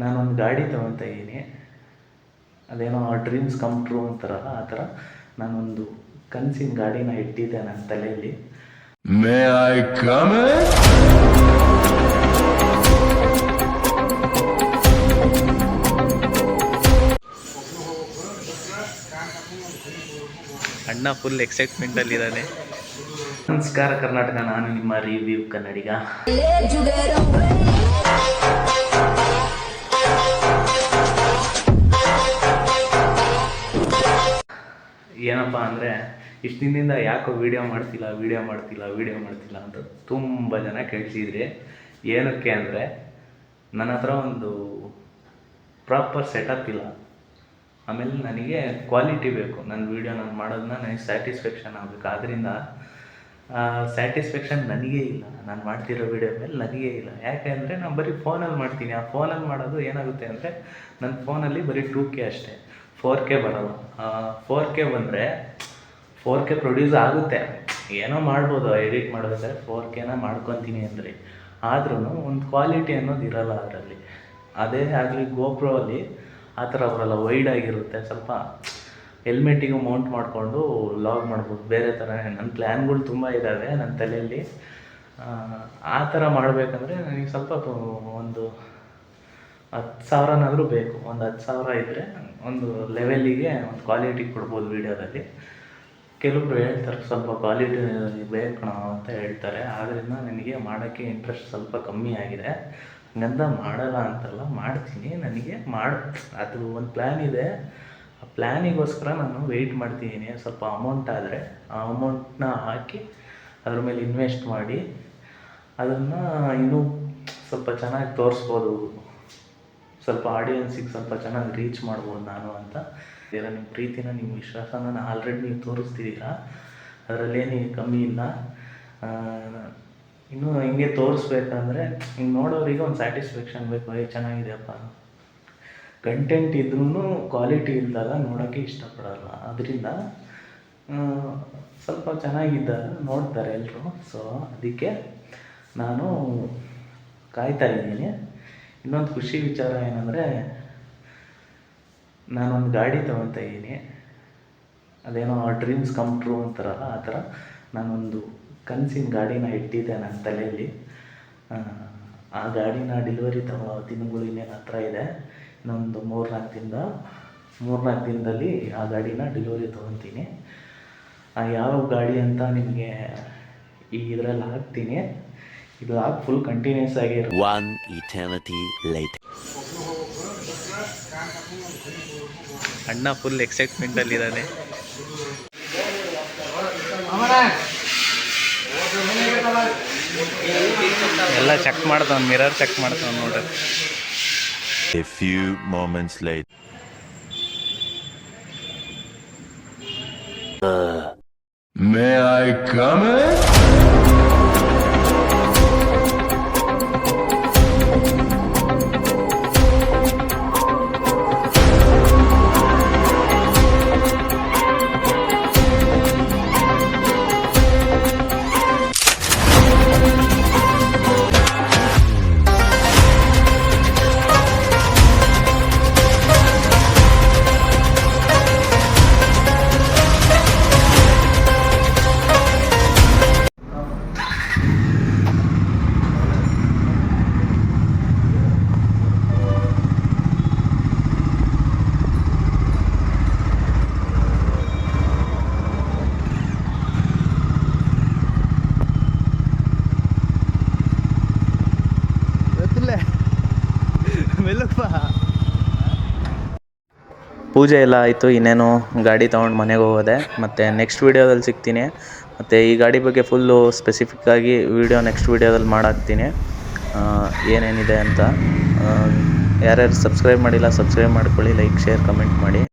ನಾನೊಂದು ಗಾಡಿ ತೊಗೊತಾ ಇದ್ದೀನಿ. ಅದೇನೋ ಡ್ರೀಮ್ಸ್ ಕಮ್ ಟ್ರೂ ಅಂತಾರಲ್ಲ, ಆ ಥರ ನಾನೊಂದು ಕನಸಿನ ಗಾಡಿನ ಇಟ್ಟಿದ್ದೆ ನನ್ನ ತಲೆಯಲ್ಲಿ. May I come in? ಅಣ್ಣ ಫುಲ್ ಎಕ್ಸೈಟ್ಮೆಂಟಲ್ಲಿದ್ದಾನೆ. ನಮಸ್ಕಾರ ಕರ್ನಾಟಕ, ನಾನು ನಿಮ್ಮ ರಿವ್ಯೂ ಕನ್ನಡಿಗ. ಏನಪ್ಪ ಅಂದರೆ, ಇಷ್ಟು ದಿನದಿಂದ ಯಾಕೋ ವೀಡಿಯೋ ಮಾಡ್ತಿಲ್ಲ ಅಂತ ತುಂಬ ಜನ ಕೇಳ್ತಿದ್ರಿ. ಏನಕ್ಕೆ ಅಂದರೆ, ನನ್ನ ಹತ್ರ ಒಂದು ಪ್ರಾಪರ್ ಸೆಟಪ್ ಇಲ್ಲ. ಆಮೇಲೆ ನನಗೆ ಕ್ವಾಲಿಟಿ ಬೇಕು. ನನ್ನ ವೀಡಿಯೋ ನಾನು ಮಾಡೋದನ್ನ ನನಗೆ ಸ್ಯಾಟಿಸ್ಫ್ಯಾಕ್ಷನ್ ಆಗಬೇಕು. ಆದ್ದರಿಂದ ಸ್ಯಾಟಿಸ್ಫ್ಯಾಕ್ಷನ್ ನನಗೇ ಇಲ್ಲ. ನಾನು ಮಾಡ್ತಿರೋ ವೀಡಿಯೋ ಮೇಲೆ ನನಗೇ ಇಲ್ಲ. ಯಾಕೆ ಅಂದರೆ, ನಾನು ಬರೀ ಫೋನಲ್ಲಿ ಮಾಡ್ತೀನಿ. ಆ ಫೋನಲ್ಲಿ ಮಾಡೋದು ಏನಾಗುತ್ತೆ ಅಂದರೆ, ನನ್ನ ಫೋನಲ್ಲಿ ಬರೀ 2K ಅಷ್ಟೇ, 4K ಬರೋಲ್ಲ. 4K ಬಂದರೆ 4K ಪ್ರೊಡ್ಯೂಸ್ ಆಗುತ್ತೆ, ಏನೋ ಮಾಡ್ಬೋದು, ಎಡಿಟ್ ಮಾಡೋದಾದ್ರೆ 4Kನ ಮಾಡ್ಕೊತೀನಿ ಅಂದರೆ. ಆದ್ರೂ ಒಂದು ಕ್ವಾಲಿಟಿ ಅನ್ನೋದು ಇರೋಲ್ಲ ಅದರಲ್ಲಿ. ಅದೇ ಆಗಲಿ ಗೋಪ್ರೋ ಅಲ್ಲಿ ಆ ಥರ ಬರೋಲ್ಲ, ವೈಡ್ ಆಗಿರುತ್ತೆ. ಸ್ವಲ್ಪ ಹೆಲ್ಮೆಟ್ಟಿಗೂ ಮೌಂಟ್ ಮಾಡಿಕೊಂಡು ಲಾಗ್ ಮಾಡ್ಬೋದು. ಬೇರೆ ಥರ ನನ್ನ ಪ್ಲ್ಯಾನ್ಗಳು ತುಂಬ ಇದ್ದಾವೆ ನನ್ನ ತಲೆಯಲ್ಲಿ. ಆ ಥರ ಮಾಡಬೇಕಂದ್ರೆ ನನಗೆ ಸ್ವಲ್ಪ ಒಂದು 10,000ನಾದರೂ ಬೇಕು. ಒಂದು 10,000 ಇದ್ದರೆ ಒಂದು ಲೆವೆಲ್ಲಿಗೆ ಒಂದು ಕ್ವಾಲಿಟಿ ಕೊಡ್ಬೋದು ವೀಡಿಯೋದಲ್ಲಿ. ಕೆಲವೊಬ್ರು ಹೇಳ್ತಾರೆ ಸ್ವಲ್ಪ ಕ್ವಾಲಿಟಿ ಬೇಕಣ ಅಂತ ಹೇಳ್ತಾರೆ. ಆದ್ದರಿಂದ ನನಗೆ ಮಾಡೋಕ್ಕೆ ಇಂಟ್ರೆಸ್ಟ್ ಸ್ವಲ್ಪ ಕಮ್ಮಿ ಆಗಿದೆ. ಹಂಗಂತ ಮಾಡಲ್ಲ ಅಂತಲ್ಲ, ಮಾಡ್ತೀನಿ. ನನಗೆ ಅದು ಒಂದು ಪ್ಲ್ಯಾನ್ ಇದೆ. ಆ ಪ್ಲ್ಯಾನಿಗೋಸ್ಕರ ನಾನು ವೆಯ್ಟ್ ಮಾಡ್ತಿದ್ದೀನಿ. ಸ್ವಲ್ಪ ಅಮೌಂಟ್ ಆದರೆ ಆ ಅಮೌಂಟನ್ನ ಹಾಕಿ ಅದ್ರ ಮೇಲೆ ಇನ್ವೆಸ್ಟ್ ಮಾಡಿ ಅದನ್ನು ಇನ್ನೂ ಸ್ವಲ್ಪ ಚೆನ್ನಾಗಿ ತೋರಿಸ್ಬೋದು, ಸ್ವಲ್ಪ ಆಡಿಯನ್ಸಿಗೆ ಸ್ವಲ್ಪ ಚೆನ್ನಾಗಿ ರೀಚ್ ಮಾಡ್ಬೋದು ನಾನು ಅಂತ. ನಿಮ್ಮ ಪ್ರೀತಿನ, ನಿಮ್ಮ ವಿಶ್ವಾಸನ ಆಲ್ರೆಡಿ ನೀವು ತೋರಿಸ್ತಿದ್ದೀರಾ, ಅದರಲ್ಲೇನು ಕಮ್ಮಿ ಇಲ್ಲ. ಇನ್ನೂ ಹಿಂಗೆ ತೋರಿಸ್ಬೇಕಂದ್ರೆ ಹಿಂಗೆ ನೋಡೋರಿಗೆ ಒಂದು ಸ್ಯಾಟಿಸ್ಫ್ಯಾಕ್ಷನ್ ಬೇಕು. ಚೆನ್ನಾಗಿದೆಯಪ್ಪ, ಕಂಟೆಂಟ್ ಇದ್ರೂ ಕ್ವಾಲಿಟಿ ಇದ್ದಾಗ ನೋಡೋಕ್ಕೆ ಇಷ್ಟಪಡೋಲ್ಲ. ಅದರಿಂದ ಸ್ವಲ್ಪ ಚೆನ್ನಾಗಿದ್ದಾಗ ನೋಡ್ತಾರೆ ಎಲ್ಲರೂ. ಸೊ ಅದಕ್ಕೆ ನಾನು ಕಾಯ್ತಾ ಇದ್ದೀನಿ. ಇನ್ನೊಂದು ಖುಷಿ ವಿಚಾರ ಏನಂದರೆ, ನಾನೊಂದು ಗಾಡಿ ತೊಗೊತಾ ಇದ್ದೀನಿ. ಅದೇನೋ ಡ್ರೀಮ್ಸ್ ಕಮ್ ಟ್ರೂ ಅಂತಾರಲ್ಲ, ಆ ಥರ ನಾನೊಂದು ಕನಸಿನ ಗಾಡಿನ ಇಟ್ಟಿದ್ದೆ ನನ್ನ ತಲೆಯಲ್ಲಿ. ಆ ಗಾಡಿನ ಡೆಲಿವರಿ ತಗೋ ದಿನಗಳು ಇನ್ನೇನು ಹತ್ರ ಇದೆ. ಇನ್ನೊಂದು 3-4 ದಿನದಲ್ಲಿ ಆ ಗಾಡಿನ ಡೆಲಿವರಿ ತೊಗೊತೀನಿ. ಯಾವ ಗಾಡಿ ಅಂತ ನಿಮಗೆ ಇದರಲ್ಲಿ ಹಾಕ್ತೀನಿ. ಇದು ಫುಲ್ ಕಂಟಿನ್ಯೂಸ್ ಆಗಿರೋ. One eternity later. ಅಣ್ಣ ಫುಲ್ ಎಕ್ಸೈಟ್ಮೆಂಟಲ್ಲಿದ್ದಾನೆ. ಎಲ್ಲ ಚೆಕ್ ಮಾಡ್ತಾವ, ಮಿರರ್ ಚೆಕ್ ಮಾಡ್ತಾವ ನೋಡ್ರಿ. A few moments later. May I come in? ಪೂಜೆ ಎಲ್ಲ ಆಯಿತು. ಇನ್ನೇನು ಗಾಡಿ ತೊಗೊಂಡು ಮನೆಗೆ ಹೋಗೋದೆ. ಮತ್ತು ನೆಕ್ಸ್ಟ್ ವೀಡಿಯೋದಲ್ಲಿ ಸಿಗ್ತೀನಿ. ಮತ್ತು ಈ ಗಾಡಿ ಬಗ್ಗೆ ಫುಲ್ಲು ಸ್ಪೆಸಿಫಿಕ್ಕಾಗಿ ವೀಡಿಯೋ ನೆಕ್ಸ್ಟ್ ವೀಡಿಯೋದಲ್ಲಿ ಮಾಡಾಕ್ತೀನಿ, ಏನೇನಿದೆ ಅಂತ. ಯಾರ್ಯಾರು ಸಬ್ಸ್ಕ್ರೈಬ್ ಮಾಡಿಲ್ಲ ಸಬ್ಸ್ಕ್ರೈಬ್ ಮಾಡ್ಕೊಳ್ಳಿ, ಲೈಕ್, ಶೇರ್, ಕಮೆಂಟ್ ಮಾಡಿ.